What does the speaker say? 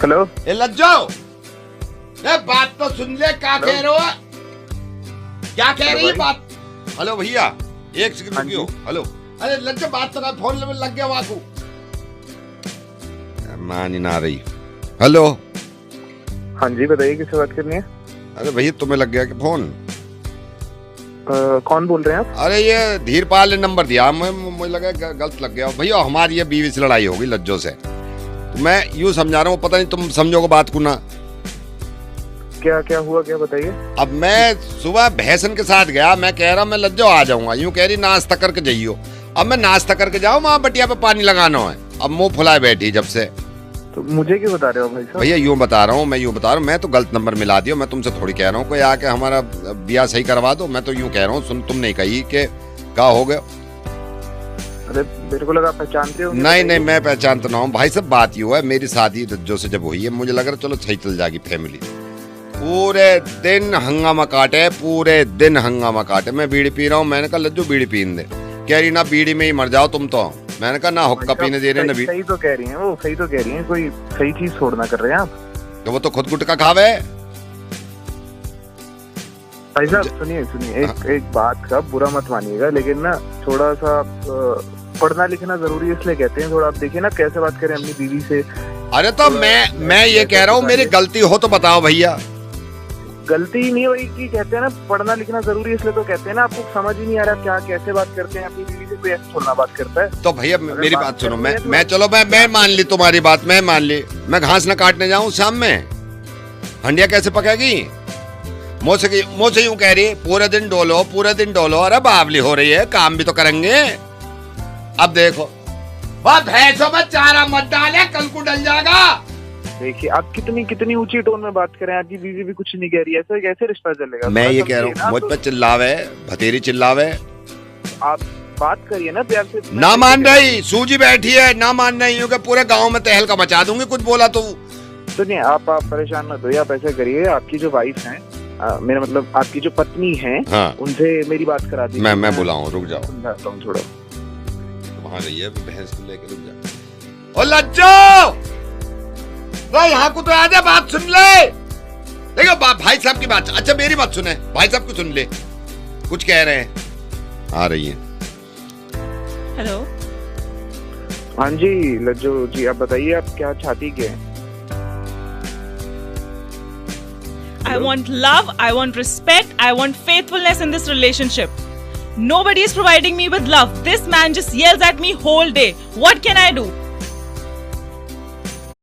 Hello. ए लज्जो, ए बात तो सुन ले, क्या कह रहे हो? क्या कह रही है बात? हेलो भैया, एक सेकंड रुकियो। हेलो, अरे लज्जो बात तो फोन में लग गया वाकू, मान ही ना रही। हेलो। हाँ जी बताइए, किससे बात करनी है? अरे भैया तुम्हें लग गया कि फोन? कौन बोल रहे हैं आप? अरे ये धीरपाल ने नंबर दिया, मुझे लगा गलत लग गया। भैया हमारी ये बीवी से लड़ाई होगी लज्जो से, तो मैं यूं समझा रहा हूँ, पता नहीं तुम समझोगे बात को ना। क्या क्या हुआ, क्या बताइए। अब मैं सुबह भैंसन के साथ गया, मैं कह रहा हूँ मैं लज्जो आ जाऊंगा, यूं कह रही नाश्ता करके जाइयो। अब मैं नाश्ता करके जाऊँ, वहाँ बटिया पे पानी लगाना है। अब मुंह फुलाए बैठी जब से। तो मुझे क्यों बता रहे हो भाई साहब? भैया यूं बता रहा हूँ, मैं तो गलत नंबर मिला दिया। मैं तुमसे थोड़ी कह रहा हूँ कोई आके हमारा ब्याह सही करवा दो। मैं तो यूं कह रहा हूँ, सुन, तुम नहीं कही कि क्या हो गया। अरे मेरे को लगा पहचानते हो। नहीं नहीं, मैं पहचानता ना हूँ भाई साहब। बात ये हुआ है, मेरी शादी लज्जो से जब हुई है, मुझे लग रहा चलो सही चल जाएगी फैमिली। पूरे दिन हंगामा काटे, पूरे दिन हंगामा काटे। मैं बीड़ी पी रहा हूँ, मैंने कहा लज्जो बीड़ी पीने दे। कह रही ना बीड़ी में ही मर जाओ तुम तो। मैंने कहा ना हुक्का पीने दे रहे ना बीड़ी। सही तो कह रही हैं वो, सही तो कह रही हैं, कोई सही चीज छोड़ना कर रहे हैं आप। तो वो तो खुद गुटका खावे। भाई साहब सुनिए सुनिए, एक बात का बुरा मत मानिएगा, लेकिन ना थोड़ा सा पढ़ना लिखना जरूरी है, इसलिए कहते हैं। थोड़ा आप देखिए ना कैसे बात करें अपनी बीवी से। अरे तो मैं ये कह रहा हूँ, मेरी गलती हो तो बताओ भैया। गलती नहीं वही की कहते हैं ना, पढ़ना लिखना जरूरी है, इसलिए तो कहते हैं ना। आपको समझ ही नहीं आ रहा क्या कैसे बात करते हैं अपनी बीवी से, कोई ऐसे थोड़ा बात करता है। तो भैया मेरी बात सुनो, मैं चलो मैं मान ली तुम्हारी बात, मैं मान ली। मैं घास न काटने जाऊं शाम में, हंडिया कैसे पकेगी? मुझसे यूं कह रही है पूरे दिन डोलो, पूरे दिन डोलो। अरे बावली हो रही है, काम भी तो करेंगे। अब देखो, भैंसों में चारा मत डाले, कल को डल जाएगा। देखिए आप कितनी ऊंची टोन में बात करें, आपकी बीवी भी कुछ नहीं कह रही है, ऐसे कैसे रिश्ता चलेगा? मैं ये कह रहा हूँ, मुझ पर चिल्लावे, भतेरी चिल्लावे। आप बात करिए ना प्यार से। ना मान रही, सूजी बैठी है, ना मान रही हूँ कि पूरे गांव में तहलका मचा दूंगी कुछ बोला तो। सुनिए आप परेशान मत होइए, आप ऐसे करिए, आपकी जो वाइफ है, मेरा मतलब आपकी जो पत्नी है, हाँ, उनसे मेरी बात करा दीजिए। मैं बुलाऊं, रुक जाओ, समझाता हूँ थोड़ा। वहाँ रही है भैंस को लेकर, रुक जा। ओ लज्जो, यहाँ को तो आ जा, बात सुन ले। देखो भाई साहब की बात, अच्छा मेरी बात सुने, भाई साहब को सुन ले, कुछ कह रहे हैं। आ रही है। हेलो। हाँ जी लज्जो जी, आप बताइए आप क्या चाहती क्या? I want love, I want respect, I want faithfulness in this relationship. Nobody is providing me with love. This man just yells at me whole day. What can I do?